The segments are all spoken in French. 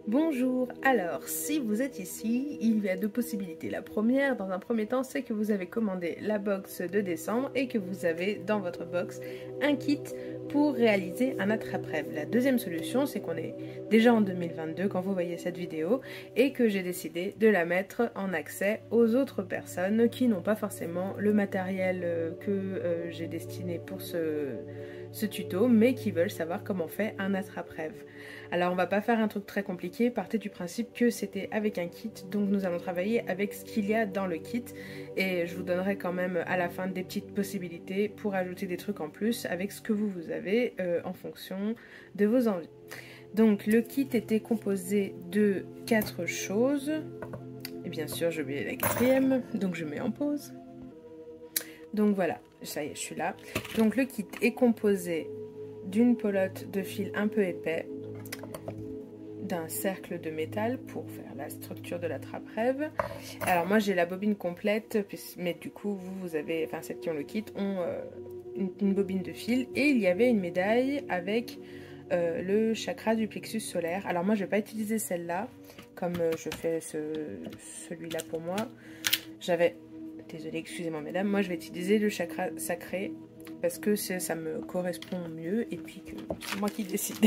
Bonjour, alors si vous êtes ici, il y a deux possibilités. La première, dans un premier temps, c'est que vous avez commandé la box de décembre et que vous avez dans votre box un kit pour réaliser un attrape-rêve. La deuxième solution, c'est qu'on est déjà en 2022 quand vous voyez cette vidéo et que j'ai décidé de la mettre en accès aux autres personnes qui n'ont pas forcément le matériel que j'ai destiné pour ce tuto, mais qui veulent savoir comment on fait un attrape-rêve. Alors on va pas faire un truc très compliqué, partez du principe que c'était avec un kit, donc nous allons travailler avec ce qu'il y a dans le kit et je vous donnerai quand même à la fin des petites possibilités pour ajouter des trucs en plus avec ce que vous avez en fonction de vos envies. Donc le kit était composé de 4 choses, et bien sûr j'ai oublié la quatrième, donc je mets en pause. Donc voilà, ça y est, je suis là. Donc le kit est composé d'une pelote de fil un peu épais, d'un cercle de métal pour faire la structure de la trappe-rêve. Alors moi j'ai la bobine complète, mais du coup vous avez, enfin celles qui ont le kit ont une bobine de fil et il y avait une médaille avec le chakra du plexus solaire. Alors moi je vais pas utiliser celle-là comme je fais celui-là pour moi. J'avais, désolée, excusez-moi mesdames, moi je vais utiliser le chakra sacré parce que ça me correspond mieux et puis que c'est moi qui décide.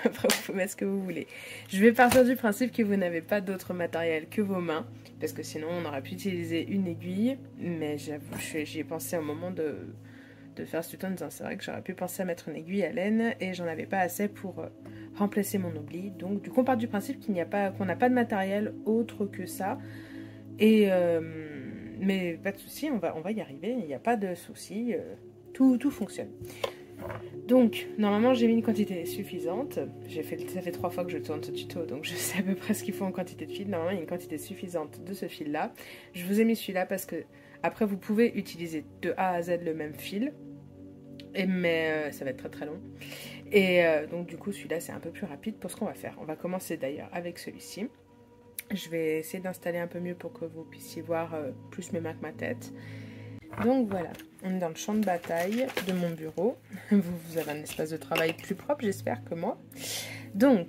Après vous pouvez mettre ce que vous voulez. Je vais partir du principe que vous n'avez pas d'autre matériel que vos mains, parce que sinon on aurait pu utiliser une aiguille, mais j'avoue j'y ai pensé au moment de faire ce tuto en disant c'est vrai que j'aurais pu penser à mettre une aiguille à laine et j'en avais pas assez pour remplacer mon oubli. Donc du coup on part du principe qu'on n'a pas de matériel autre que ça. Et mais pas de souci, on va y arriver, il n'y a pas de souci, tout fonctionne. Donc, normalement, j'ai mis une quantité suffisante. Ça fait 3 fois que je tourne ce tuto, donc je sais à peu près ce qu'il faut en quantité de fil. Normalement, il y a une quantité suffisante de ce fil-là. Je vous ai mis celui-là parce que, après, vous pouvez utiliser de A à Z le même fil. Mais ça va être très très long. Et donc, du coup, celui-là, c'est un peu plus rapide pour ce qu'on va faire. On va commencer d'ailleurs avec celui-ci. Je vais essayer d'installer un peu mieux pour que vous puissiez voir plus mes mains que ma tête. Donc voilà, on est dans le champ de bataille de mon bureau. Vous avez un espace de travail plus propre, j'espère, que moi. Donc,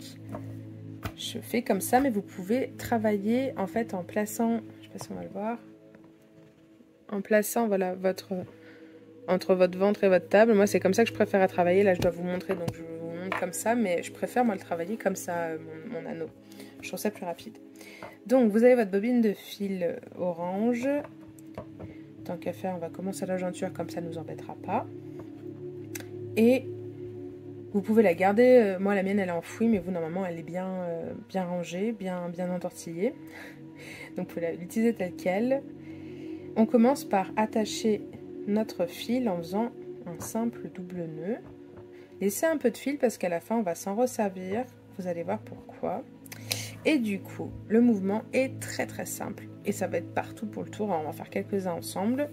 je fais comme ça, mais vous pouvez travailler en fait en plaçant, je sais pas si on va le voir, en plaçant voilà entre votre ventre et votre table. Moi, c'est comme ça que je préfère à travailler. Là, je dois vous montrer, donc je vous montre comme ça, mais je préfère moi le travailler comme ça, mon anneau. Je trouve ça plus rapide. Donc, vous avez votre bobine de fil orange. Tant qu'à faire, on va commencer la jointure, comme ça ne nous embêtera pas. Et vous pouvez la garder, moi la mienne elle est enfouie, mais vous normalement elle est bien rangée, bien entortillée. Donc vous pouvez l'utiliser telle quelle. On commence par attacher notre fil en faisant un simple double nœud. Laissez un peu de fil parce qu'à la fin on va s'en resservir, vous allez voir pourquoi. Et du coup, le mouvement est très très simple. Et ça va être partout pour le tour. Alors, on va faire quelques-uns ensemble.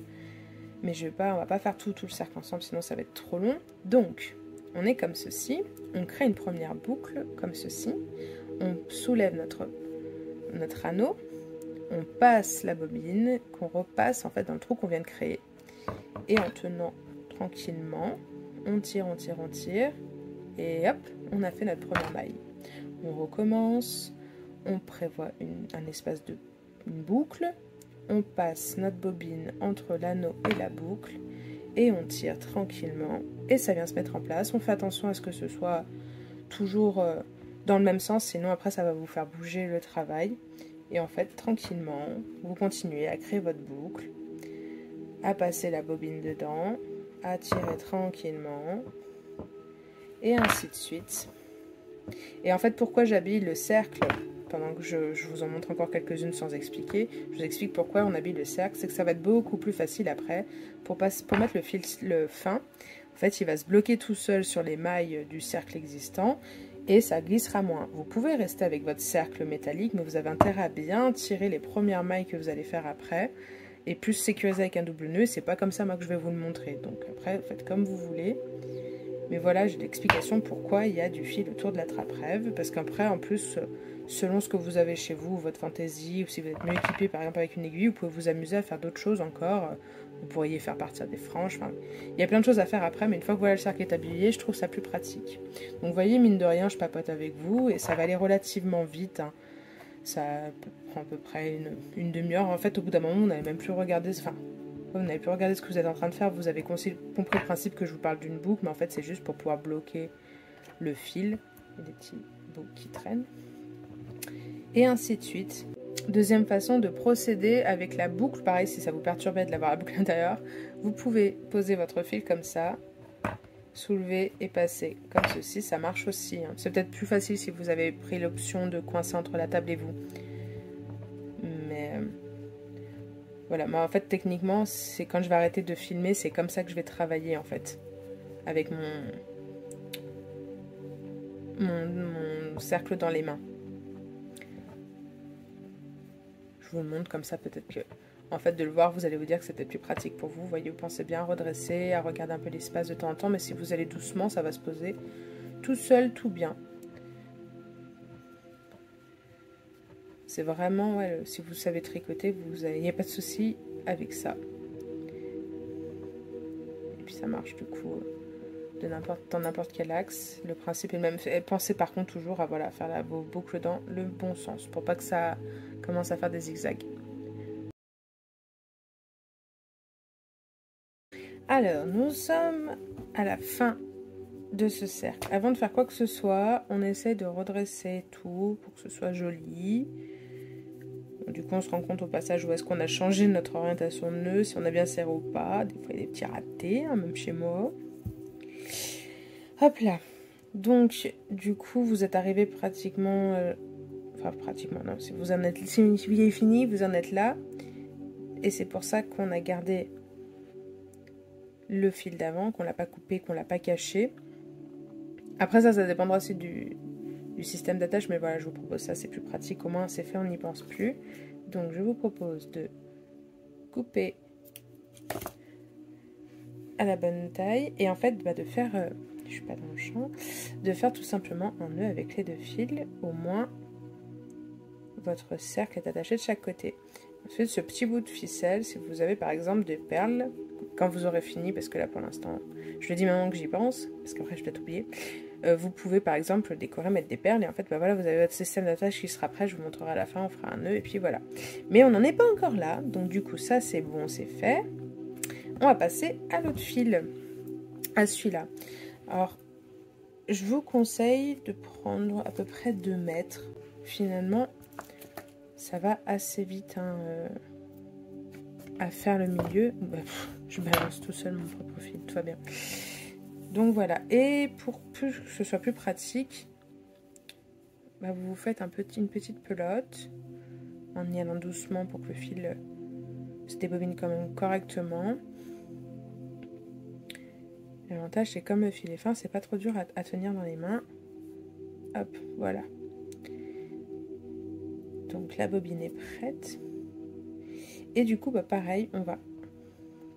Mais on va pas faire tout le cercle ensemble, sinon ça va être trop long. Donc, on est comme ceci. On crée une première boucle, comme ceci. On soulève notre anneau. On passe la bobine, qu'on repasse en fait dans le trou qu'on vient de créer. Et en tenant tranquillement, on tire, on tire, on tire. Et hop, on a fait notre première maille. On recommence. On prévoit un espace une boucle, on passe notre bobine entre l'anneau et la boucle et on tire tranquillement et ça vient se mettre en place. On fait attention à ce que ce soit toujours dans le même sens, sinon après ça va vous faire bouger le travail. Et en fait, tranquillement, vous continuez à créer votre boucle, à passer la bobine dedans, à tirer tranquillement et ainsi de suite. Et en fait, pourquoi j'habille le cercle pendant que je vous en montre encore quelques-unes sans expliquer, je vous explique pourquoi on habille le cercle, c'est que ça va être beaucoup plus facile après pour mettre le fin. En fait, il va se bloquer tout seul sur les mailles du cercle existant et ça glissera moins. Vous pouvez rester avec votre cercle métallique, mais vous avez intérêt à bien tirer les premières mailles que vous allez faire après et plus sécuriser avec un double nœud. C'est pas comme ça moi que je vais vous le montrer. Donc après, vous faites comme vous voulez. Mais voilà, j'ai l'explication pourquoi il y a du fil autour de la trappe-rêve. Parce qu'après, en plus, selon ce que vous avez chez vous, votre fantaisie, ou si vous êtes mieux équipé par exemple avec une aiguille, vous pouvez vous amuser à faire d'autres choses encore. Vous pourriez faire partir des franges. Enfin, il y a plein de choses à faire après, mais une fois que voilà, le cercle est habillé, je trouve ça plus pratique. Donc vous voyez, mine de rien, je papote avec vous et ça va aller relativement vite. Hein. Ça prend à peu près une demi-heure. En fait, au bout d'un moment, on n'avait même plus regardé... Enfin, vous n'avez plus regardé ce que vous êtes en train de faire. Vous avez compris le principe que je vous parle d'une boucle, mais en fait, c'est juste pour pouvoir bloquer le fil. Il y a des petits bouts qui traînent. Et ainsi de suite. Deuxième façon de procéder avec la boucle. Pareil, si ça vous perturbait de l'avoir la boucle à l'intérieur, vous pouvez poser votre fil comme ça, soulever et passer comme ceci. Ça marche aussi. Hein. C'est peut-être plus facile si vous avez pris l'option de coincer entre la table et vous. Mais... voilà, moi en fait techniquement, c'est quand je vais arrêter de filmer, c'est comme ça que je vais travailler en fait. Avec mon cercle dans les mains. Je vous le montre comme ça, peut-être que... En fait, de le voir, vous allez vous dire que c'est peut-être plus pratique pour vous. Vous voyez, vous pensez bien à redresser, à regarder un peu l'espace de temps en temps. Mais si vous allez doucement, ça va se poser tout seul, tout bien. C'est vraiment, ouais, si vous savez tricoter, il n'y a pas de souci avec ça. Et puis ça marche du coup dans n'importe quel axe. Le principe est le même. Pensez par contre toujours à voilà, faire vos boucles dans le bon sens pour pas que ça commence à faire des zigzags. Alors, nous sommes à la fin de ce cercle. Avant de faire quoi que ce soit, on essaie de redresser tout pour que ce soit joli. Du coup, on se rend compte au passage où est-ce qu'on a changé notre orientation de nœud, si on a bien serré ou pas. Des fois, il y a des petits ratés, hein, même chez moi. Hop là. Donc, du coup, vous êtes arrivé pratiquement... enfin, pratiquement, non. Si vous avez fini, vous en êtes là. Et c'est pour ça qu'on a gardé le fil d'avant, qu'on l'a pas coupé, qu'on l'a pas caché. Après ça dépendra aussi du système d'attache, mais voilà, je vous propose ça, c'est plus pratique, au moins c'est fait, on n'y pense plus. Donc je vous propose de couper à la bonne taille, et en fait de faire, je suis pas dans le champ, de faire tout simplement un nœud avec les deux fils, au moins votre cercle est attaché de chaque côté. Ensuite, ce petit bout de ficelle, si vous avez par exemple des perles, quand vous aurez fini, parce que là pour l'instant, je le dis maintenant que j'y pense, parce qu'après je vais t'oublier, vous pouvez par exemple décorer, mettre des perles, et en fait, bah voilà, vous avez votre système d'attache qui sera prêt, je vous montrerai à la fin, on fera un nœud, et puis voilà. Mais on n'en est pas encore là, donc du coup, ça c'est bon, c'est fait. On va passer à l'autre fil, à celui-là. Alors, je vous conseille de prendre à peu près 2 mètres, finalement. Ça va assez vite hein, à faire le milieu. Bah, je balance tout seul mon propre fil, tout va bien. Donc voilà, et pour que ce soit plus pratique, bah, vous vous faites une petite pelote en y allant doucement pour que le fil se débobine quand même correctement. L'avantage c'est comme le fil est fin, c'est pas trop dur à tenir dans les mains. Hop, voilà. Donc la bobine est prête. Et du coup, bah, pareil, on va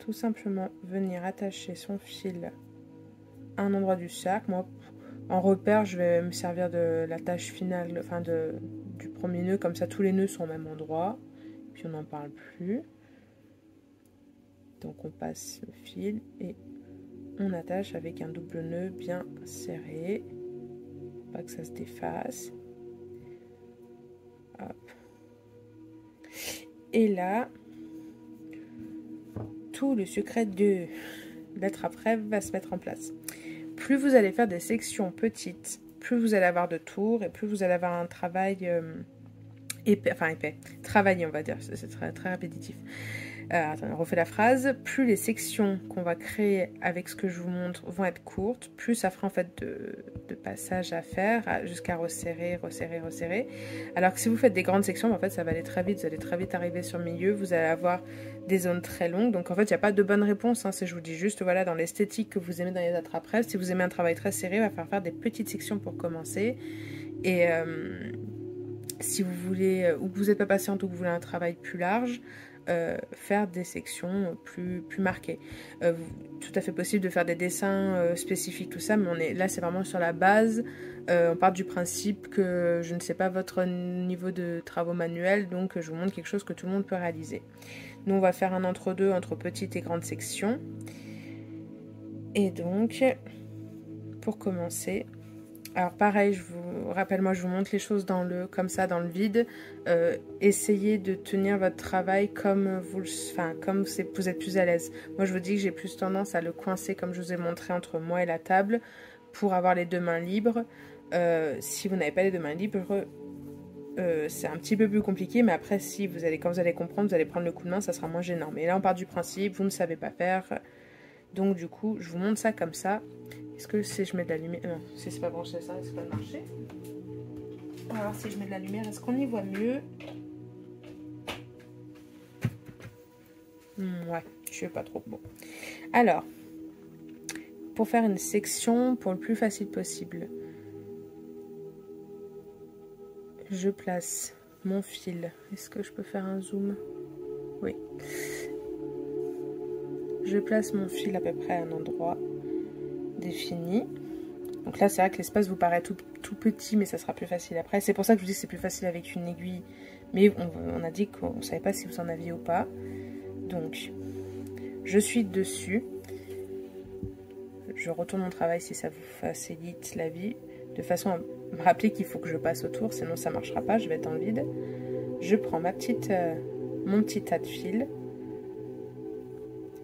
tout simplement venir attacher son fil à un endroit du cercle. Moi, en repère, je vais me servir de la tâche finale, enfin du premier nœud, comme ça tous les nœuds sont au même endroit. Puis on n'en parle plus. Donc on passe le fil et on attache avec un double nœud bien serré. Pas que ça se défasse. Hop. Et là, tout le secret de la trappe-rêve va se mettre en place. Plus vous allez faire des sections petites, plus vous allez avoir de tours et plus vous allez avoir un travail épais, travaillé on va dire, c'est très, très répétitif. Attendez, on refait la phrase. Plus les sections qu'on va créer avec ce que je vous montre vont être courtes, plus ça fera en fait de passages à faire jusqu'à resserrer, resserrer, resserrer. Alors que si vous faites des grandes sections, en fait ça va aller très vite, vous allez très vite arriver sur le milieu, vous allez avoir des zones très longues. Donc en fait il n'y a pas de bonne réponse, hein, je vous dis juste voilà dans l'esthétique que vous aimez dans les attrape-rêves. Si vous aimez un travail très serré, il va falloir faire des petites sections pour commencer. Et si vous voulez, ou que vous n'êtes pas patiente ou que vous voulez un travail plus large, faire des sections plus marquées. Tout à fait possible de faire des dessins spécifiques, tout ça, mais là c'est vraiment sur la base. On part du principe que je ne sais pas votre niveau de travaux manuels, donc je vous montre quelque chose que tout le monde peut réaliser. Nous on va faire un entre-deux entre petites et grandes sections. Et donc, pour commencer, alors pareil, je vous montre les choses comme ça, dans le vide. Essayez de tenir votre travail comme vous êtes plus à l'aise. Moi, je vous dis que j'ai plus tendance à le coincer, comme je vous ai montré, entre moi et la table, pour avoir les deux mains libres. Si vous n'avez pas les deux mains libres, c'est un petit peu plus compliqué, mais après, quand vous allez comprendre, vous allez prendre le coup de main, ça sera moins gênant. Mais là, on part du principe, vous ne savez pas faire. Donc, du coup, je vous montre ça comme ça. Est-ce que si je mets de la lumière... Non, si c'est pas branché ça, c'est pas marché. On va voir si je mets de la lumière, est-ce qu'on y voit mieux? Ouais, je sais pas trop. Bon. Alors, pour faire une section pour le plus facile possible, je place mon fil. Est-ce que je peux faire un zoom? Oui. Je place mon fil à peu près à un endroit défini. Donc là, c'est vrai que l'espace vous paraît tout petit, mais ça sera plus facile après. C'est pour ça que je vous dis que c'est plus facile avec une aiguille. Mais on a dit qu'on ne savait pas si vous en aviez ou pas. Donc, je suis dessus. Je retourne mon travail si ça vous facilite la vie. De façon à me rappeler qu'il faut que je passe autour, sinon ça ne marchera pas, je vais être dans le vide. Je prends mon petit tas de fil.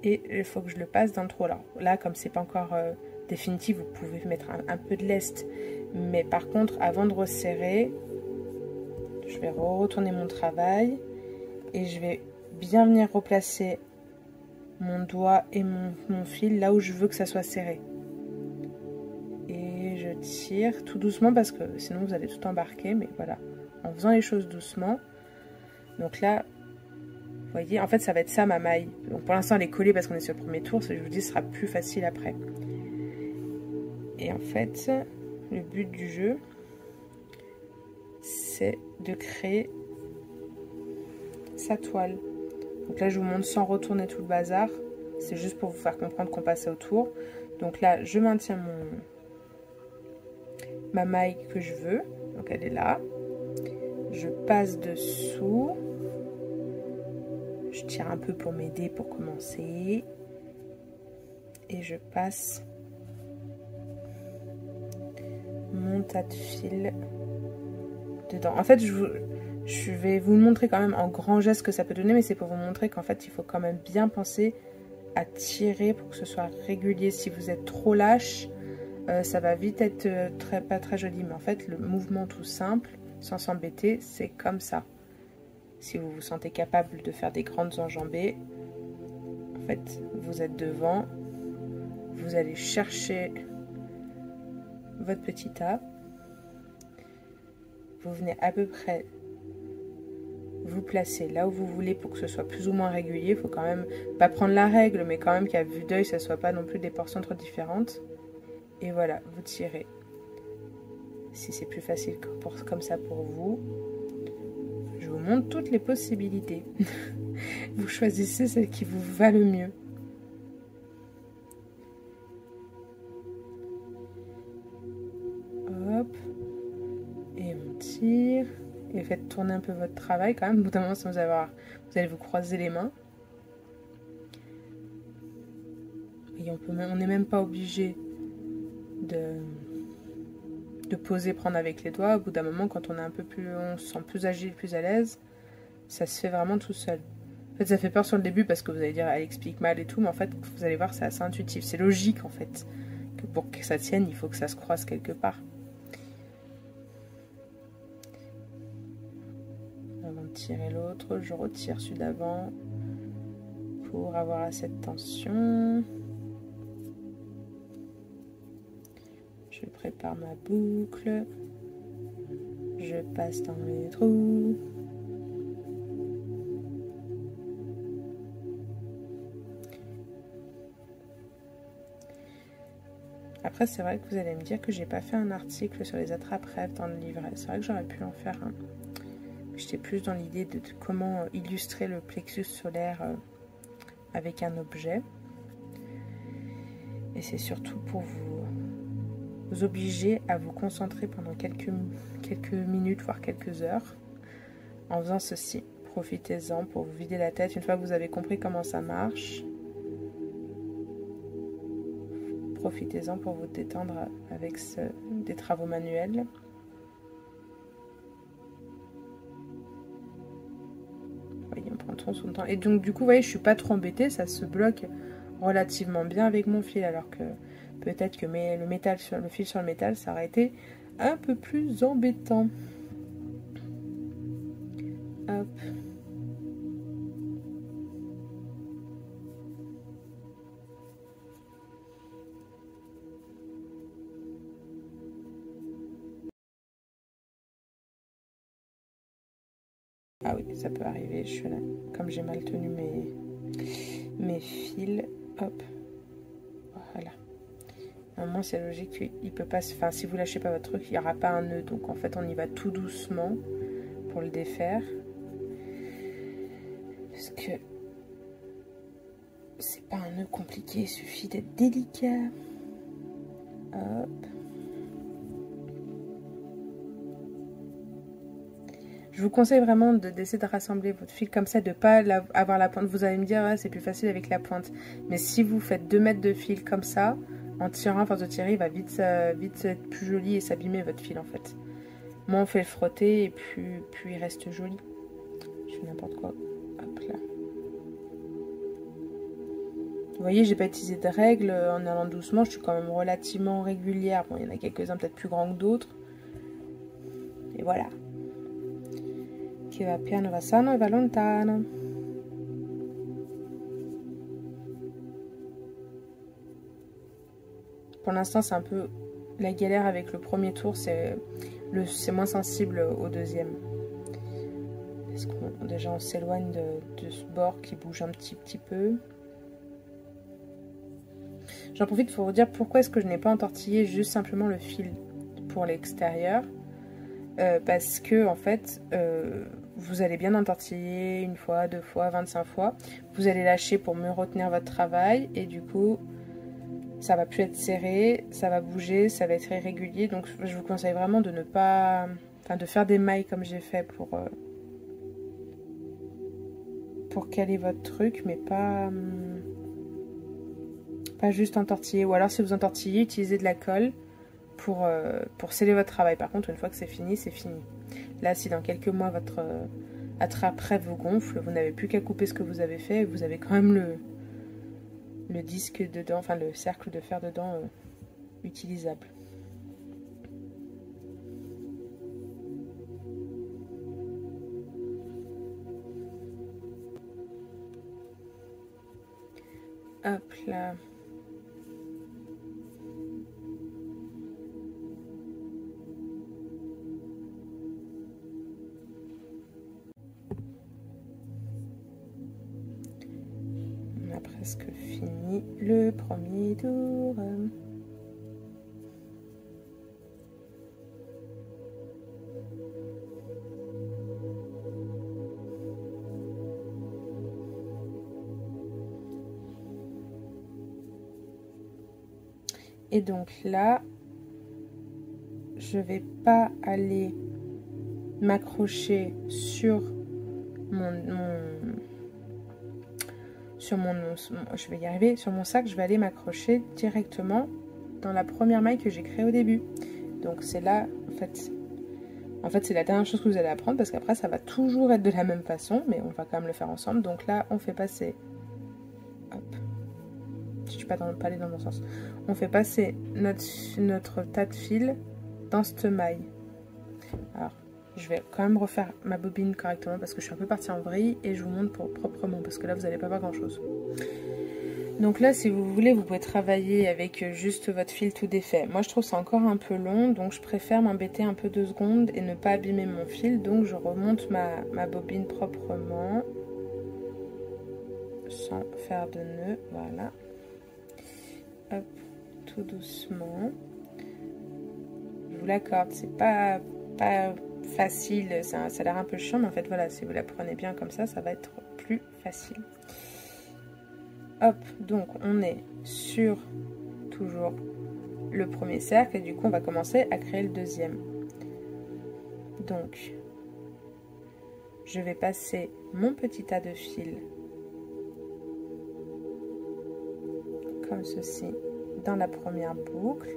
Et il faut que je le passe dans le trou. Alors là, comme c'est pas encore définitif, vous pouvez mettre un peu de lest. Mais par contre, avant de resserrer, je vais retourner mon travail. Et je vais bien venir replacer mon doigt et mon fil là où je veux que ça soit serré. Et je tire tout doucement parce que sinon vous allez tout embarquer. Mais voilà, en faisant les choses doucement. Donc là... Vous voyez, en fait, ça va être ça ma maille. Donc pour l'instant, elle est collée parce qu'on est sur le premier tour. Ce que je vous dis, ce sera plus facile après. Et en fait, le but du jeu, c'est de créer sa toile. Donc là, je vous montre sans retourner tout le bazar. C'est juste pour vous faire comprendre qu'on passait autour. Donc là, je maintiens ma maille que je veux. Donc elle est là. Je passe dessous. Je tire un peu pour m'aider pour commencer. Et je passe mon tas de fil dedans. En fait, je vais vous montrer quand même en grand geste ce que ça peut donner, mais c'est pour vous montrer qu'en fait, il faut quand même bien penser à tirer pour que ce soit régulier. Si vous êtes trop lâche, ça va vite être pas très joli. Mais en fait, le mouvement tout simple, sans s'embêter, c'est comme ça. Si vous vous sentez capable de faire des grandes enjambées, en fait, vous êtes devant, vous allez chercher votre petit tas, vous venez à peu près vous placer là où vous voulez pour que ce soit plus ou moins régulier. Il faut quand même pas prendre la règle, mais quand même qu'à vue d'œil, ça soit pas non plus des portions trop différentes. Et voilà, vous tirez. Si c'est plus facile comme ça pour vous, je vous montre toutes les possibilités. Vous choisissez celle qui vous va le mieux. Hop. Et on tire. Et faites tourner un peu votre travail quand même. Au bout d'un moment, vous allez vous croiser les mains. Et on n'est même pas obligé de poser, prendre avec les doigts. Au bout d'un moment, quand on se sent plus agile, plus à l'aise, ça se fait vraiment tout seul. En fait, ça fait peur sur le début parce que vous allez dire, elle explique mal et tout, mais en fait, vous allez voir, c'est assez intuitif. C'est logique, en fait, que pour que ça tienne, il faut que ça se croise quelque part. Avant de tirer l'autre, je retire celui d'avant pour avoir assez de tension. Je prépare ma boucle. Je passe dans les trous. Après, c'est vrai que vous allez me dire que j'ai pas fait un article sur les attrape-rêves dans le livret. C'est vrai que j'aurais pu en faire un. J'étais plus dans l'idée de comment illustrer le plexus solaire avec un objet. Et c'est surtout pour vous obliger à vous concentrer pendant quelques minutes, voire quelques heures, en faisant ceci. Profitez-en pour vous vider la tête. Une fois que vous avez compris comment ça marche, profitez-en pour vous détendre avec des travaux manuels. Voyez, on prend son temps. Et donc, du coup, vous voyez, je suis pas trop embêtée. Ça se bloque relativement bien avec mon fil, alors que peut-être que le fil sur le métal, ça aurait été un peu plus embêtant. Hop. Ah oui, ça peut arriver, je suis là. Comme j'ai mal tenu mes fils, hop. Voilà. Normalement, c'est logique qu'il peut pas se... Enfin, si vous lâchez pas votre truc, il n'y aura pas un nœud. Donc, en fait, on y va tout doucement pour le défaire. Parce que c'est pas un nœud compliqué, il suffit d'être délicat. Hop. Je vous conseille vraiment d'essayer de rassembler votre fil comme ça, de ne pas avoir la pointe. Vous allez me dire, ouais, c'est plus facile avec la pointe. Mais si vous faites 2 mètres de fil comme ça, en tirant, à force de tirer, il va vite être plus joli et s'abîmer votre fil en fait. Moins on fait le frotter et plus il reste joli. Je fais n'importe quoi. Hop là. Vous voyez, j'ai pas utilisé de règles en allant doucement. Je suis quand même relativement régulière. Bon, il y en a quelques-uns peut-être plus grands que d'autres. Et voilà. Che va piano, va sano e va lontano. Pour l'instant, c'est un peu la galère avec le premier tour. C'est moins sensible au deuxième. Parce que déjà, on s'éloigne de ce bord qui bouge un petit peu. J'en profite pour vous dire pourquoi est-ce que je n'ai pas entortillé juste simplement le fil pour l'extérieur. Parce que, en fait... vous allez bien entortiller 1 fois, 2 fois, 25 fois. Vous allez lâcher pour mieux retenir votre travail. Et du coup, ça va plus être serré, ça va bouger, ça va être irrégulier. Donc, je vous conseille vraiment de ne pas... Enfin, de faire des mailles comme j'ai fait pour caler votre truc, mais pas juste entortiller. Ou alors, si vous entortillez, utilisez de la colle pour sceller votre travail. Par contre, une fois que c'est fini, c'est fini. Là, si dans quelques mois, votre attrape-rêve vous gonfle, vous n'avez plus qu'à couper ce que vous avez fait et vous avez quand même le disque dedans, enfin le cercle de fer dedans utilisable. Hop là. On a presque fini le premier tour. Et donc là, je vais pas aller m'accrocher sur je vais y arriver, sur mon sac, je vais aller m'accrocher directement dans la première maille que j'ai créée au début. Donc c'est là, en fait c'est la dernière chose que vous allez apprendre parce qu'après ça va toujours être de la même façon, mais on va quand même le faire ensemble. Donc là, on fait passer, hop, je suis pas aller dans le bon sens. On fait passer notre tas de fil dans cette maille. Alors, je vais quand même refaire ma bobine correctement parce que je suis un peu partie en vrille et je vous montre proprement parce que là vous n'allez pas voir grand chose. Donc là, si vous voulez, vous pouvez travailler avec juste votre fil tout défait. Moi, je trouve ça encore un peu long, donc je préfère m'embêter un peu 2 secondes et ne pas abîmer mon fil. Donc je remonte ma bobine proprement sans faire de nœud. Voilà. Hop, tout doucement. Je vous l'accorde, c'est pas facile, ça a l'air un peu chiant, mais en fait voilà, si vous la prenez bien comme ça va être plus facile. Hop, donc on est sur toujours le premier cercle et du coup on va commencer à créer le deuxième. Donc je vais passer mon petit tas de fils comme ceci dans la première boucle.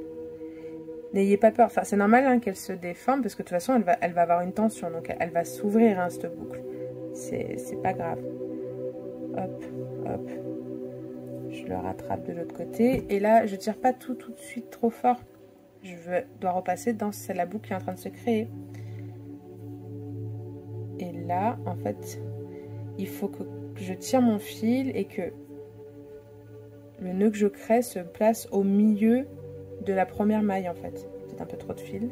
N'ayez pas peur, enfin c'est normal hein, qu'elle se déforme parce que de toute façon elle va avoir une tension, donc elle va s'ouvrir hein, cette boucle, c'est pas grave. Hop, hop, je le rattrape de l'autre côté et là je tire pas tout de suite trop fort, dois repasser dans la boucle qui est en train de se créer. Et là en fait il faut que je tire mon fil et que le nœud que je crée se place au milieu de la première maille en fait. Peut-être un peu trop de fil.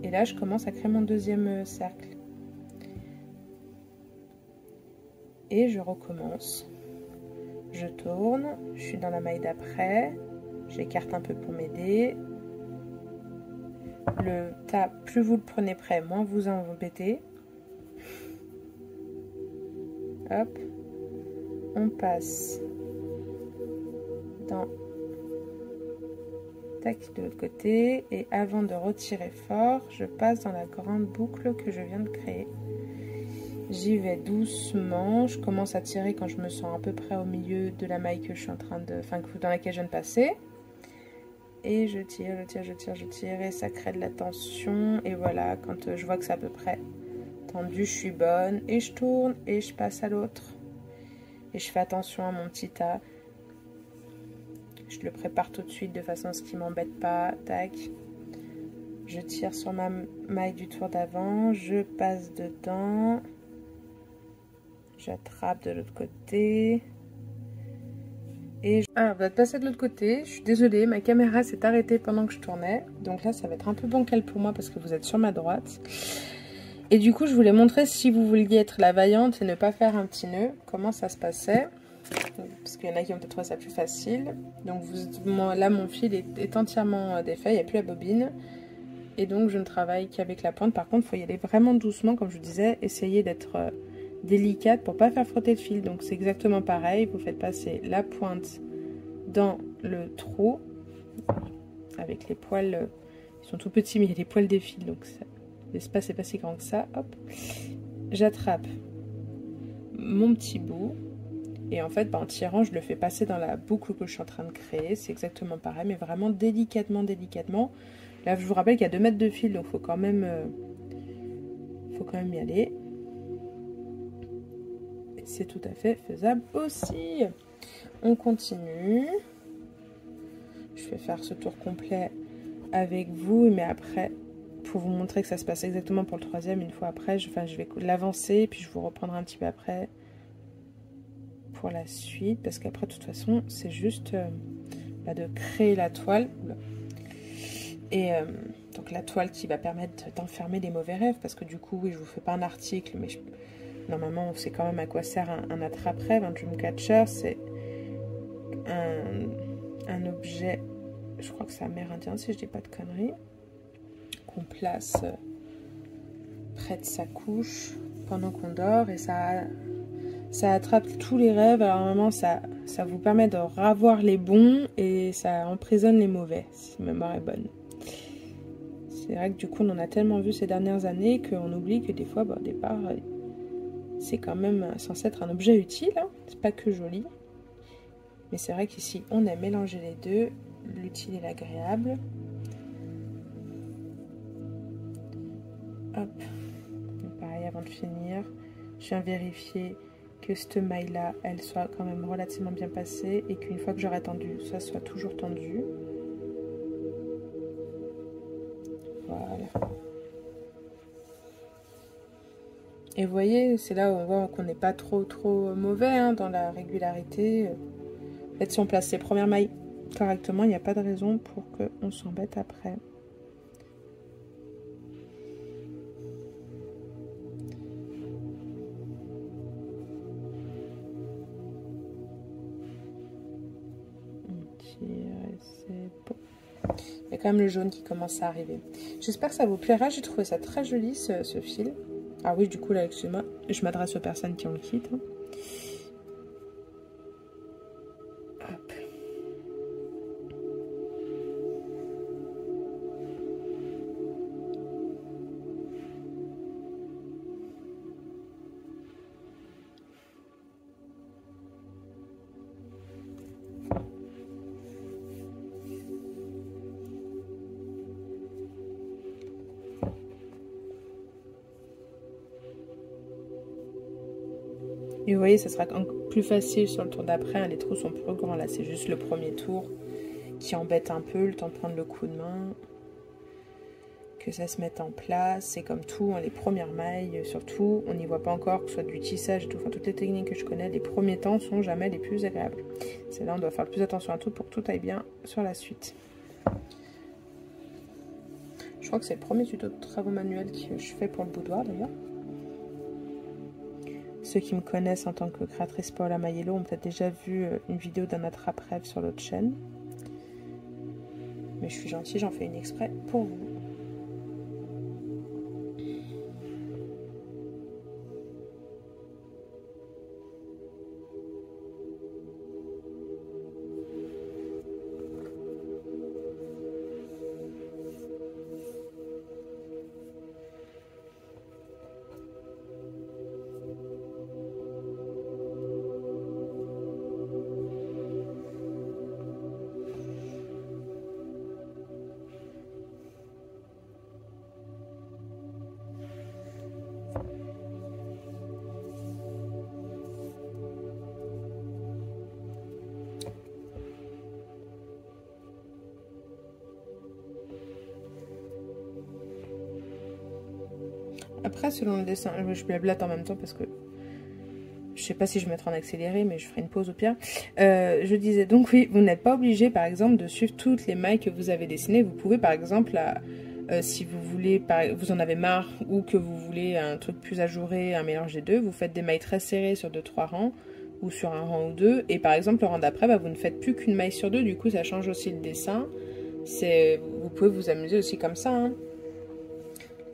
Et là je commence à créer mon deuxième cercle. Et je recommence. Je tourne, je suis dans la maille d'après, j'écarte un peu pour m'aider. Le tas, plus vous le prenez près, moins vous en embêtez. Hop, on passe dans tac de l'autre côté et avant de retirer fort, je passe dans la grande boucle que je viens de créer. J'y vais doucement, je commence à tirer quand je me sens à peu près au milieu de la maille que je suis en train de, enfin dans laquelle je viens de passer. Et je tire, je tire et ça crée de la tension. Et voilà, quand je vois que c'est à peu près tendu, je suis bonne et je tourne et je passe à l'autre. Et je fais attention à mon petit tas. Je le prépare tout de suite de façon à ce qu'il ne m'embête pas. Tac. Je tire sur ma maille du tour d'avant, je passe dedans. J'attrape de l'autre côté. Et ah, vous êtes passé de l'autre côté. Je suis désolée, ma caméra s'est arrêtée pendant que je tournais. Donc là, ça va être un peu bancal pour moi parce que vous êtes sur ma droite. Et du coup, je voulais montrer si vous vouliez être la vaillante et ne pas faire un petit nœud, comment ça se passait. Parce qu'il y en a qui ont peut-être trouvé ça plus facile. Donc là, mon fil est entièrement défait, il n'y a plus la bobine. Et donc, je ne travaille qu'avec la pointe. Par contre, il faut y aller vraiment doucement, comme je vous disais. Essayez d'être délicate pour pas faire frotter le fil. Donc, c'est exactement pareil. Vous faites passer la pointe dans le trou. Avec les poils, ils sont tout petits, mais il y a les poils des fils. Donc, l'espace n'est pas si grand que ça. Hop. J'attrape mon petit bout. Et en fait, en tirant, je le fais passer dans la boucle que je suis en train de créer. C'est exactement pareil, mais vraiment délicatement, délicatement. Là, je vous rappelle qu'il y a 2 mètres de fil, donc il faut quand même y aller. C'est tout à fait faisable aussi. On continue. Je vais faire ce tour complet avec vous, mais après, pour vous montrer que ça se passe exactement pour le troisième, une fois après, je vais l'avancer, puis je vous reprendrai un petit peu après pour la suite, parce qu'après, de toute façon, c'est juste de créer la toile. Et donc la toile qui va permettre d'enfermer les mauvais rêves, parce que du coup, oui, je vous fais pas un article, mais normalement, on sait quand même à quoi sert un attrape-rêve, un dreamcatcher. C'est un objet, je crois que c'est amérindien, si je dis pas de conneries, qu'on place près de sa couche pendant qu'on dort, et ça attrape tous les rêves. Alors normalement, ça vous permet de revoir les bons, et ça emprisonne les mauvais, si ma mémoire est bonne. C'est vrai que du coup, on en a tellement vu ces dernières années qu'on oublie que des fois, au départ, c'est quand même censé être un objet utile. Hein. C'est pas que joli. Mais c'est vrai qu'ici, on a mélangé les deux, l'utile et l'agréable. Hop. Donc, pareil, avant de finir, je viens vérifier que cette maille-là, elle soit quand même relativement bien passée et qu'une fois que j'aurai tendu, ça soit toujours tendu. Voilà. Et vous voyez, c'est là où on voit qu'on n'est pas trop mauvais hein, dans la régularité. En fait, si on place les premières mailles correctement, il n'y a pas de raison pour qu'on s'embête après. On tire et c'est bon. Il y a quand même le jaune qui commence à arriver. J'espère que ça vous plaira. J'ai trouvé ça très joli, ce fil. Ah oui, du coup, là, excusez-moi, je m'adresse aux personnes qui ont le kit. Hein. Hop. Et vous voyez, ça sera plus facile sur le tour d'après. Les trous sont plus grands. Là, c'est juste le premier tour qui embête un peu. Le temps de prendre le coup de main. Que ça se mette en place. C'est comme tout, hein, les premières mailles, surtout, on n'y voit pas encore, que ce soit du tissage et tout. Enfin, toutes les techniques que je connais, les premiers temps sont jamais les plus agréables. C'est là on doit faire le plus attention à tout pour que tout aille bien sur la suite. Je crois que c'est le premier tuto de travaux manuels que je fais pour le boudoir d'ailleurs. Ceux qui me connaissent en tant que créatrice Paola Maiello ont peut-être déjà vu une vidéo d'un attrape-rêve sur l'autre chaîne. Mais je suis gentille, j'en fais une exprès pour vous. Après, selon le dessin, je blablate en même temps parce que je sais pas si je vais mettre en accéléré, mais je ferai une pause au pire. Je disais donc oui, vous n'êtes pas obligé par exemple de suivre toutes les mailles que vous avez dessinées. Vous pouvez par exemple, si vous voulez, vous en avez marre ou que vous voulez un truc plus ajouré, un mélange des deux, vous faites des mailles très serrées sur 2-3 rangs ou sur un rang ou deux. Et par exemple, le rang d'après, vous ne faites plus qu'une maille sur deux. Du coup, ça change aussi le dessin. Vous pouvez vous amuser aussi comme ça. Hein.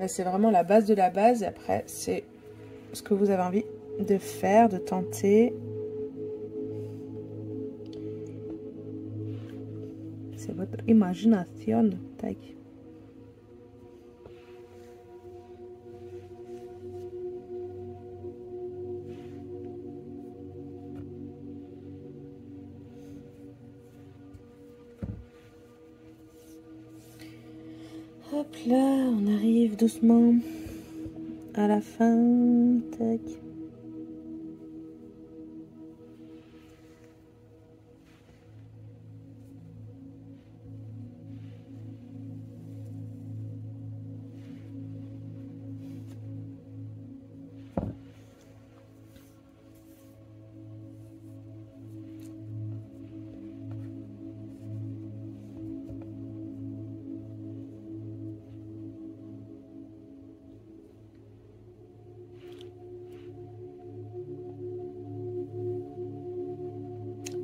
Là, c'est vraiment la base de la base. Et après, c'est ce que vous avez envie de faire, de tenter. C'est votre imagination. Tac. Hop là, on arrive doucement à la fin. Tac.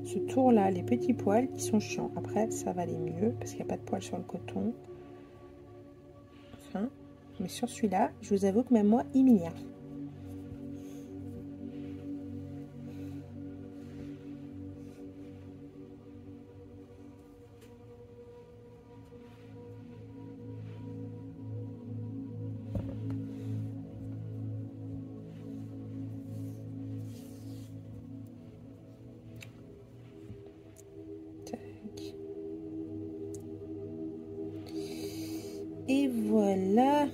Ce tour là, les petits poils qui sont chiants. Après ça va aller mieux parce qu'il n'y a pas de poils sur le coton. Enfin, mais sur celui-là, je vous avoue que même moi, il m'énerve. Et voilà,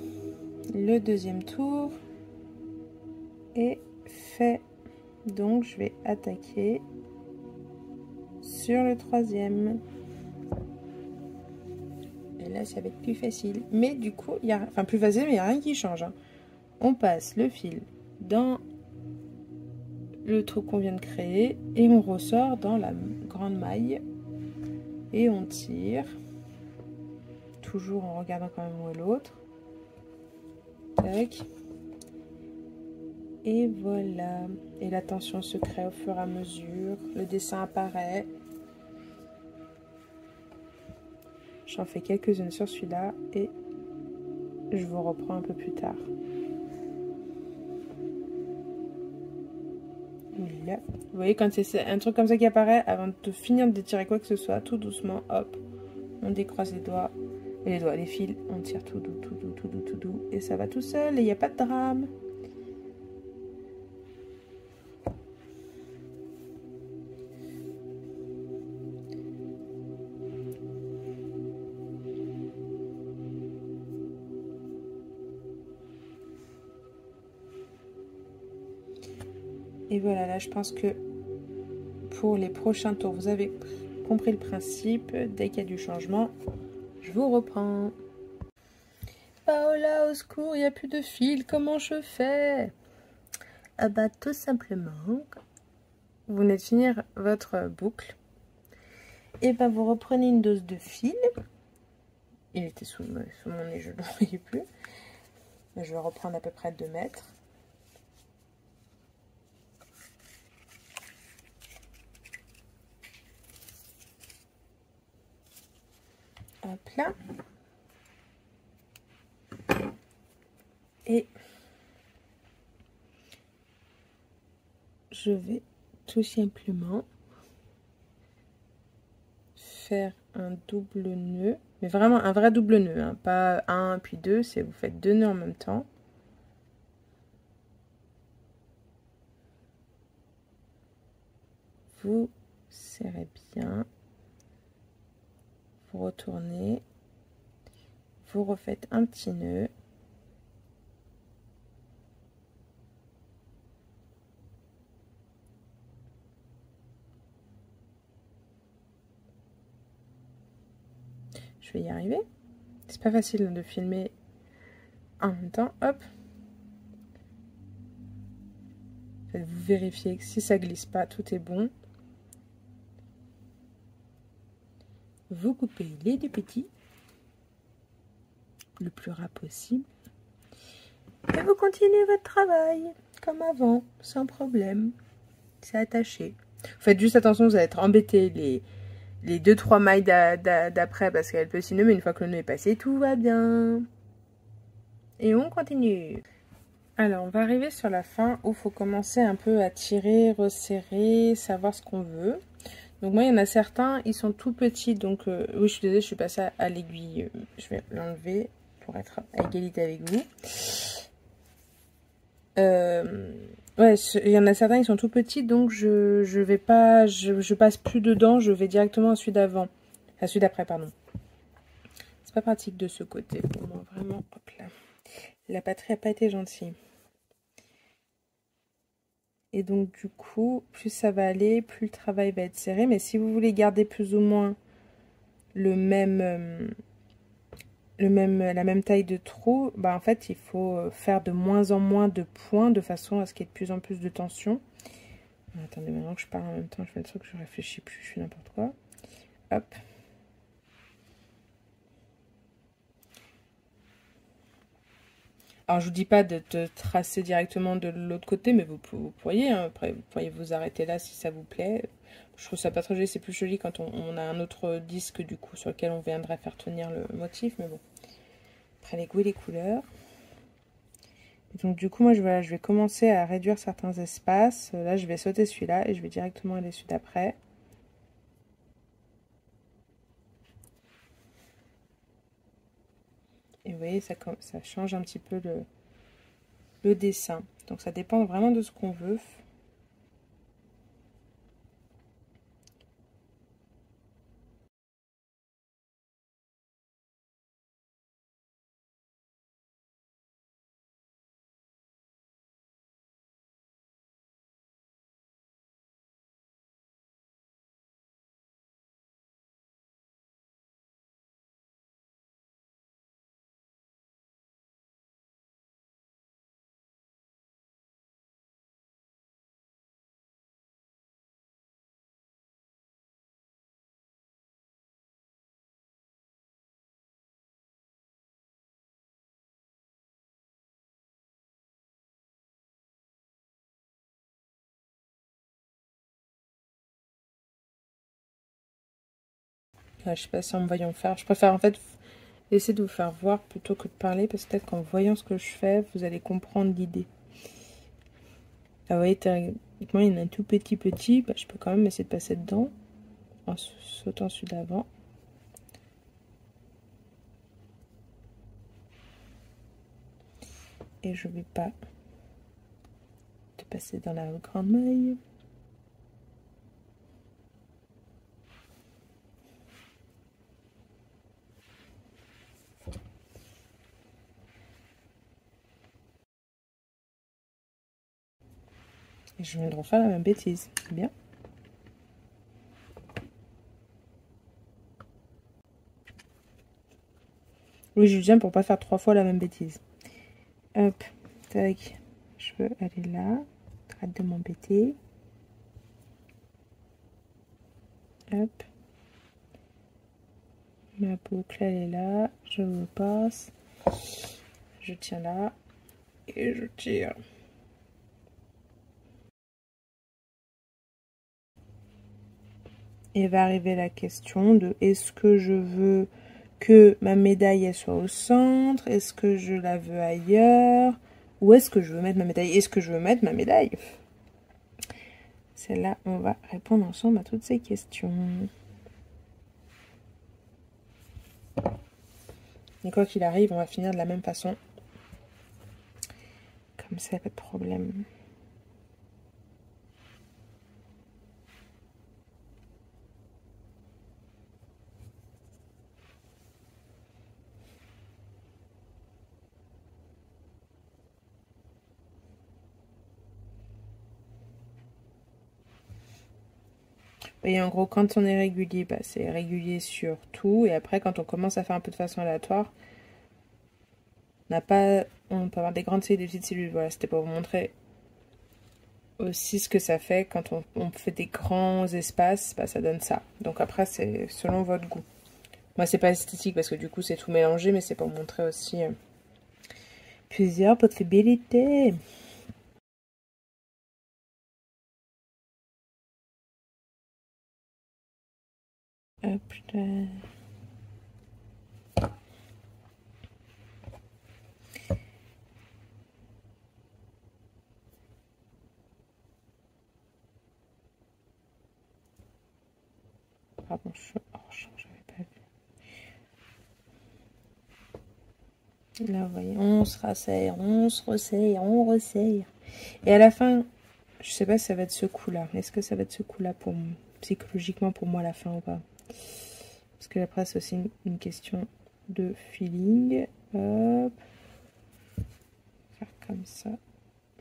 le deuxième tour est fait. Donc je vais attaquer sur le troisième. Et là, ça va être plus facile. Mais du coup, il y a, enfin plus facile, mais il n'y a rien qui change. Hein. On passe le fil dans le trou qu'on vient de créer et on ressort dans la grande maille et on tire. Toujours en regardant quand même où est l'autre. Tac. Et voilà. Et la tension se crée au fur et à mesure. Le dessin apparaît. J'en fais quelques-unes sur celui-là et je vous reprends un peu plus tard. Là. Vous voyez, quand c'est un truc comme ça qui apparaît, avant de finir d'étirer quoi que ce soit, tout doucement, hop, on décroise les doigts, les fils, on tire tout doux, tout doux, tout doux, tout doux, et ça va tout seul, et il n'y a pas de drame. Et voilà, là je pense que pour les prochains tours, vous avez compris le principe. Dès qu'il y a du changement, je vous reprends. Paola, au secours, il n'y a plus de fil, comment je fais? Ah bah tout simplement, vous venez de finir votre boucle. Et bah vous reprenez une dose de fil. Il était sous mon nez, je ne le voyais plus. Je vais reprendre à peu près 2 mètres. Hop là. Et je vais tout simplement faire un double nœud. Mais vraiment un vrai double nœud, hein, pas un puis deux, c'est vous faites 2 nœuds en même temps. Vous serrez bien. Vous retournez. Vous refaites un petit nœud. Je vais y arriver. C'est pas facile de filmer en même temps. Hop. Vous vérifiez que si ça glisse pas, tout est bon. Vous coupez les deux petits le plus ras possible. Et vous continuez votre travail comme avant, sans problème. C'est attaché. Faites juste attention, vous allez être embêté les 2-3 mailles d'après parce qu'elle peut s'y nœuder, mais une fois que le nœud est passé, tout va bien. Et on continue. Alors, on va arriver sur la fin où il faut commencer un peu à tirer, resserrer, savoir ce qu'on veut. Donc moi, il y en a certains, ils sont tout petits, donc oui, je suis désolée, je suis passée à l'aiguille. Je vais l'enlever pour être à égalité avec vous. Ouais, il y en a certains, ils sont tout petits, donc je vais pas, je passe plus dedans, je vais directement à celui d'avant, à celui d'après, pardon. C'est pas pratique de ce côté pour moi, vraiment. Hop là. La batterie a pas été gentille. Et donc du coup, plus ça va aller, plus le travail va être serré. Mais si vous voulez garder plus ou moins la même taille de trou, bah en fait il faut faire de moins en moins de points de façon à ce qu'il y ait de plus en plus de tension. Attendez, maintenant que je parle en même temps, je fais le truc, je réfléchis plus, je fais n'importe quoi. Hop. Alors je vous dis pas de tracer directement de l'autre côté, mais vous pourriez, hein, après vous pourriez vous arrêter là si ça vous plaît. Je trouve ça pas très joli, c'est plus joli quand on a un autre disque du coup sur lequel on viendrait faire tenir le motif, mais bon. Après les goûts et les couleurs. Et donc du coup moi je vais commencer à réduire certains espaces. Là je vais sauter celui-là et je vais directement aller celui d'après. Et vous voyez, ça change un petit peu le dessin. Donc ça dépend vraiment de ce qu'on veut. je sais pas si en me voyant faire. Je préfère en fait essayer de vous faire voir plutôt que de parler, parce que peut-être qu'en voyant ce que je fais, vous allez comprendre l'idée. Vous voyez, théoriquement, il y en a un tout petit. Bah, je peux quand même essayer de passer dedans en sautant celui d'avant. Et je vais pas de passer dans la grande maille. Et je viens de refaire la même bêtise, c'est bien. Oui, je viens pour pas faire 3 fois la même bêtise. Hop, tac, je veux aller là, arrête de m'embêter. Hop, ma boucle elle est là, je vous passe, je tiens là et je tire. Et va arriver la question de est-ce que je veux que ma médaille elle soit au centre, est-ce que je la veux ailleurs, où est-ce que je veux mettre ma médaille, est-ce que je veux mettre ma médaille? C'est là on va répondre ensemble à toutes ces questions. Et quoi qu'il arrive, on va finir de la même façon. Comme ça, pas de problème. Et en gros, quand on est régulier, bah, c'est régulier sur tout. Et après, quand on commence à faire un peu de façon aléatoire, on peut avoir des grandes cellules, des petites cellules. Voilà, c'était pour vous montrer aussi ce que ça fait quand on fait des grands espaces, bah, ça donne ça. Donc après, c'est selon votre goût. Moi, c'est pas esthétique parce que du coup, c'est tout mélangé, mais c'est pour montrer aussi plusieurs possibilités. Hop là. Pardon, j'avais pas vu. Là, vous voyez, on se rasserre, on se resserre, on resserre. Et à la fin, je sais pas si ça va être ce coup-là. Est-ce que ça va être ce coup-là pour psychologiquement pour moi à la fin ou pas? Parce que après, c'est aussi une question de feeling. Hop. Faire comme ça.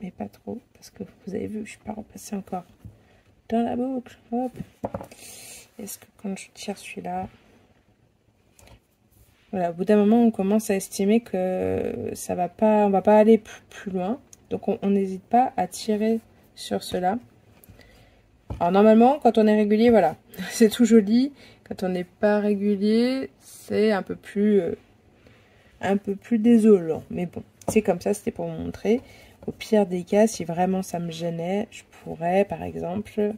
Mais pas trop. Parce que vous avez vu, je suis pas repassée encore dans la boucle. Hop. Est-ce que quand je tire celui-là... Voilà, au bout d'un moment, on commence à estimer que ça va pas, on va pas aller plus loin. Donc, on n'hésite pas à tirer sur cela. Alors, normalement, quand on est régulier, voilà, c'est tout joli. Quand on n'est pas régulier, c'est un peu plus désolant. Mais bon, c'est comme ça, c'était pour vous montrer. Au pire des cas, si vraiment ça me gênait, je pourrais, par exemple,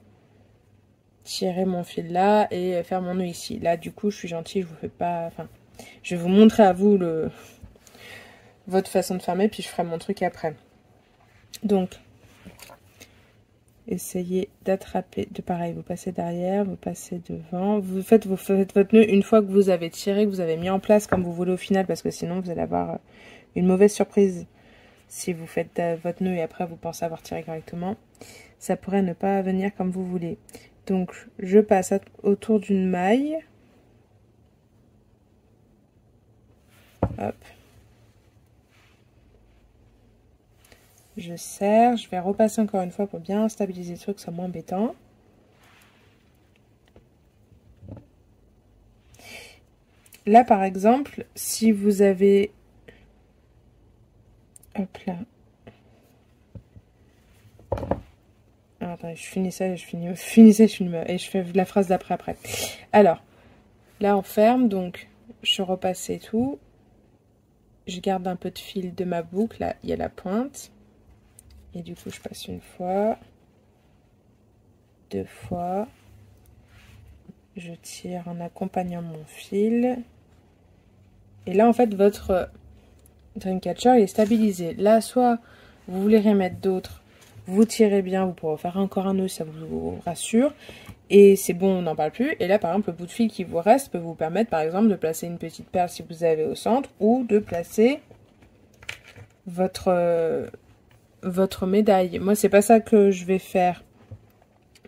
tirer mon fil là et faire mon nœud ici. Là, du coup, je suis gentille, je vous fais pas... Enfin, je vais vous montrer à vous votre façon de fermer, puis je ferai mon truc après. Donc, essayez d'attraper, pareil, vous passez derrière, vous passez devant. Vous faites votre nœud une fois que vous avez tiré, que vous avez mis en place comme vous voulez au final, parce que sinon, vous allez avoir une mauvaise surprise. Si vous faites votre nœud et après, vous pensez avoir tiré correctement, ça pourrait ne pas venir comme vous voulez. Donc, je passe autour d'une maille. Hop. Je serre. Je vais repasser encore une fois pour bien stabiliser le truc, que ce soit moins embêtant. Là, par exemple, si vous avez... Hop là. Alors, attendez, je finis ça, je fais la phrase d'après après. Alors, là, on ferme, donc je repasse et tout. Je garde un peu de fil de ma boucle, là, il y a la pointe. Et du coup, je passe une fois, 2 fois. Je tire en accompagnant mon fil. Et là, en fait, votre Dreamcatcher est stabilisé. Là, soit vous voulez rien mettre d'autre, vous tirez bien, vous pourrez faire encore un nœud, ça vous rassure. Et c'est bon, on n'en parle plus. Et là, par exemple, le bout de fil qui vous reste peut vous permettre, par exemple, de placer une petite perle si vous avez au centre, ou de placer votre médaille. Moi, c'est pas ça que je vais faire,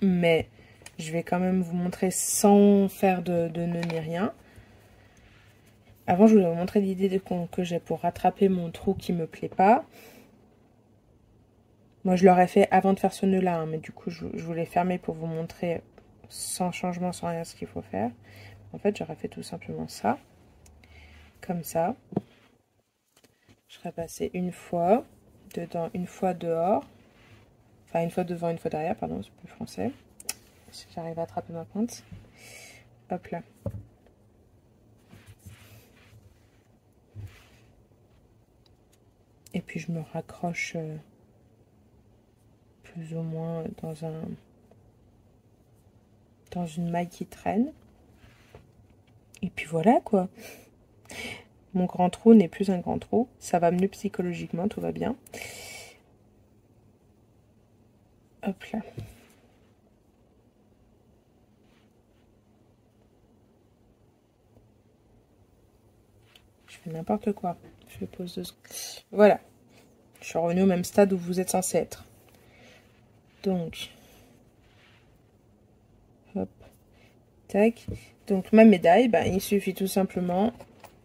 mais je vais quand même vous montrer sans faire de nœud ni rien. Avant, je voulais vous montrer l'idée que j'ai pour rattraper mon trou qui me plaît pas. Moi, je l'aurais fait avant de faire ce nœud-là, hein, mais du coup, je voulais fermer pour vous montrer sans changement, sans rien, ce qu'il faut faire. En fait, j'aurais fait tout simplement ça, comme ça. Je serais passée une fois dedans, une fois dehors. Enfin, une fois devant, une fois derrière, pardon, c'est plus français. Si j'arrive à attraper ma pointe. Hop là. Et puis, je me raccroche plus ou moins dans une maille qui traîne. Et puis voilà, quoi. Mon grand trou n'est plus un grand trou. Ça va mieux psychologiquement, tout va bien. Hop là. Je fais n'importe quoi. Je pose 2 secondes. Voilà. Je suis revenue au même stade où vous êtes censé être. Donc. Hop. Tac. Donc ma médaille, ben, il suffit tout simplement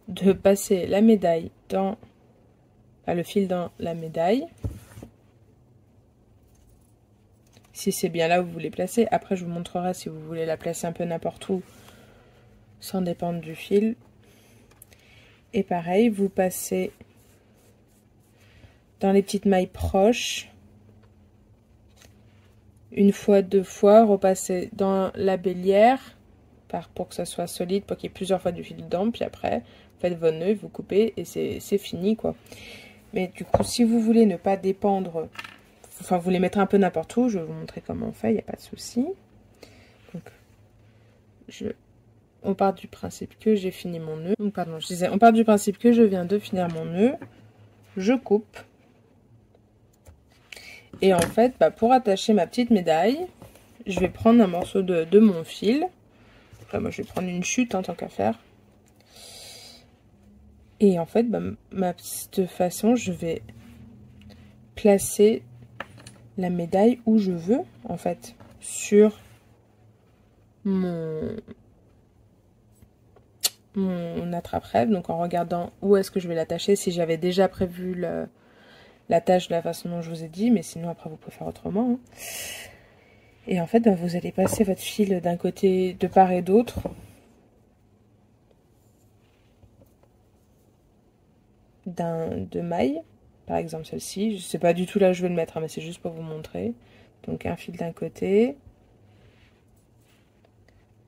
de passer la médaille dans... Enfin, le fil dans la médaille. Si c'est bien là où vous voulez placer. Après, je vous montrerai si vous voulez la placer un peu n'importe où. Sans dépendre du fil. Et pareil, vous passez dans les petites mailles proches. Une fois, 2 fois, repassez dans la bélière pour que ça soit solide, pour qu'il y ait plusieurs fois du fil dedans. Puis après, vous faites vos nœuds, vous coupez et c'est fini, quoi. Mais du coup, si vous voulez ne pas dépendre, enfin, vous les mettrez un peu n'importe où, je vais vous montrer comment on fait, il n'y a pas de souci. Donc, on part du principe que j'ai fini mon nœud. Donc, pardon, je disais, on part du principe que je viens de finir mon nœud. Je coupe. Et en fait, bah, pour attacher ma petite médaille, je vais prendre un morceau de mon fil. Enfin, moi, je vais prendre une chute en tant qu'à faire. Et en fait, bah, de cette façon, je vais placer la médaille où je veux, en fait, sur mon attrape-rêve. Donc, en regardant où est-ce que je vais l'attacher, si j'avais déjà prévu l'attache de la façon dont je vous ai dit, mais sinon, après, vous pouvez faire autrement. Hein. Et en fait, bah, vous allez passer votre fil d'un côté, de part et d'autre. De mailles, par exemple celle-ci. Je sais pas du tout là où je vais le mettre, hein, mais c'est juste pour vous montrer. Donc un fil d'un côté,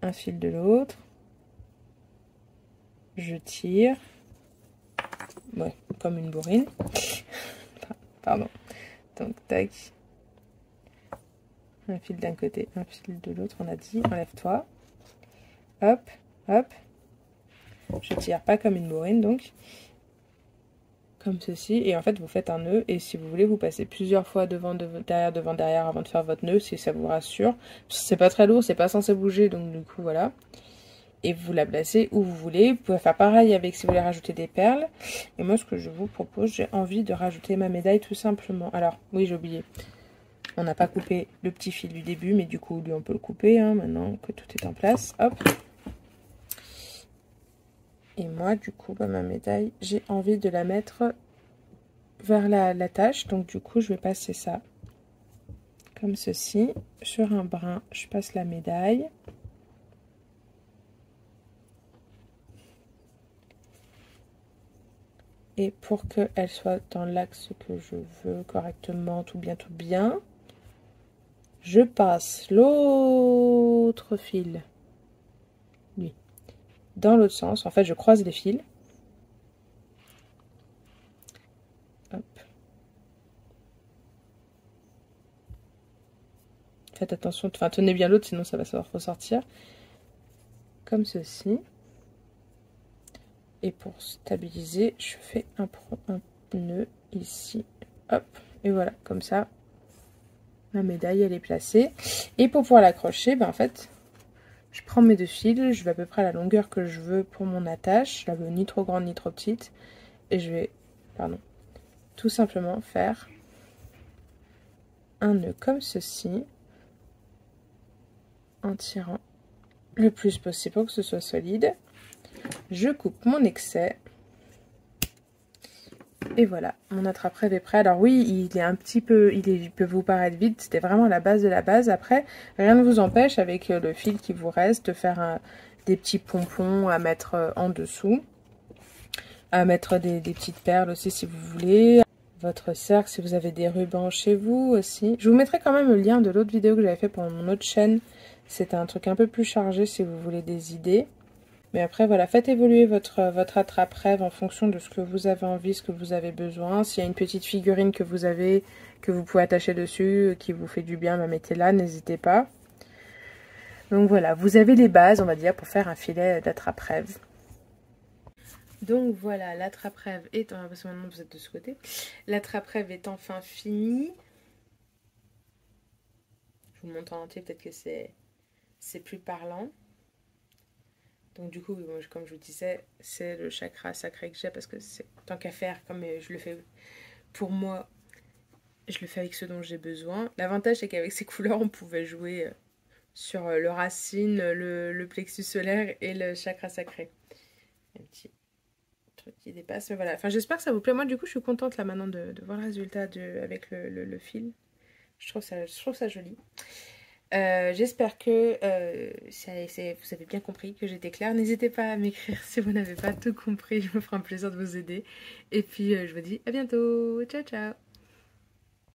un fil de l'autre. Je tire. Ouais, comme une bourrine. Pardon. Donc tac. Un fil d'un côté, un fil de l'autre, on a dit. Enlève-toi. Hop, hop. Je tire pas comme une bourrine, donc. Comme ceci. Et en fait, vous faites un nœud. Et si vous voulez, vous passez plusieurs fois devant, derrière, avant de faire votre nœud, si ça vous rassure. C'est pas très lourd, c'est pas censé bouger, donc du coup, voilà. Et vous la placez où vous voulez. Vous pouvez faire pareil avec si vous voulez rajouter des perles. Et moi, ce que je vous propose, j'ai envie de rajouter ma médaille tout simplement. Alors, oui, j'ai oublié. On n'a pas coupé le petit fil du début, mais du coup, lui, on peut le couper, hein, maintenant que tout est en place. Hop. Et moi, du coup, bah, ma médaille, j'ai envie de la mettre vers la tâche. Donc, du coup, je vais passer ça comme ceci. Sur un brin, je passe la médaille. Et pour qu'elle soit dans l'axe que je veux correctement, tout bien, je passe l'autre fil, lui, dans l'autre sens. En fait, je croise les fils. Hop. Faites attention, enfin tenez bien l'autre, sinon ça va se ressortir. comme ceci. Et pour stabiliser, je fais un nœud ici. Hop, et voilà, comme ça, ma médaille, elle est placée. Et pour pouvoir l'accrocher, ben, en fait, je prends mes deux fils, je vais à peu près à la longueur que je veux pour mon attache. Je la veux ni trop grande ni trop petite. Et je vais, tout simplement faire un nœud comme ceci, en tirant le plus possible pour que ce soit solide. Je coupe mon excès. Et voilà, mon attrape-rêve est prêt. Alors oui, il est un petit peu, il peut vous paraître vide, c'était vraiment la base de la base. Après, rien ne vous empêche avec le fil qui vous reste de faire des petits pompons à mettre en dessous. À mettre des petites perles aussi si vous voulez. Votre cercle, si vous avez des rubans chez vous aussi. Je vous mettrai quand même le lien de l'autre vidéo que j'avais fait pour mon autre chaîne. C'était un truc un peu plus chargé si vous voulez des idées. Mais après, voilà, faites évoluer votre attrape-rêve en fonction de ce que vous avez envie, ce que vous avez besoin. S'il y a une petite figurine que vous avez, que vous pouvez attacher dessus, qui vous fait du bien, mettez-la, n'hésitez pas. Donc voilà, vous avez les bases, on va dire, pour faire un filet d'attrape-rêve. Donc voilà, l'attrape-rêve est... Parce que maintenant vous êtes de ce côté. L'attrape-rêve est enfin fini. Je vous le montre en entier, peut-être que c'est plus parlant. Donc du coup, comme je vous disais, c'est le chakra sacré que j'ai parce que c'est tant qu'à faire, comme je le fais pour moi, je le fais avec ce dont j'ai besoin. L'avantage, c'est qu'avec ces couleurs, on pouvait jouer sur le racine, le plexus solaire et le chakra sacré. Un petit truc qui dépasse, mais voilà. Enfin, j'espère que ça vous plaît. Moi, du coup, je suis contente là maintenant de voir le résultat avec le fil. Je trouve ça joli. J'espère que vous avez bien compris, que j'étais claire. N'hésitez pas à m'écrire si vous n'avez pas tout compris. Je me ferai un plaisir de vous aider. Et puis, je vous dis à bientôt. Ciao, ciao.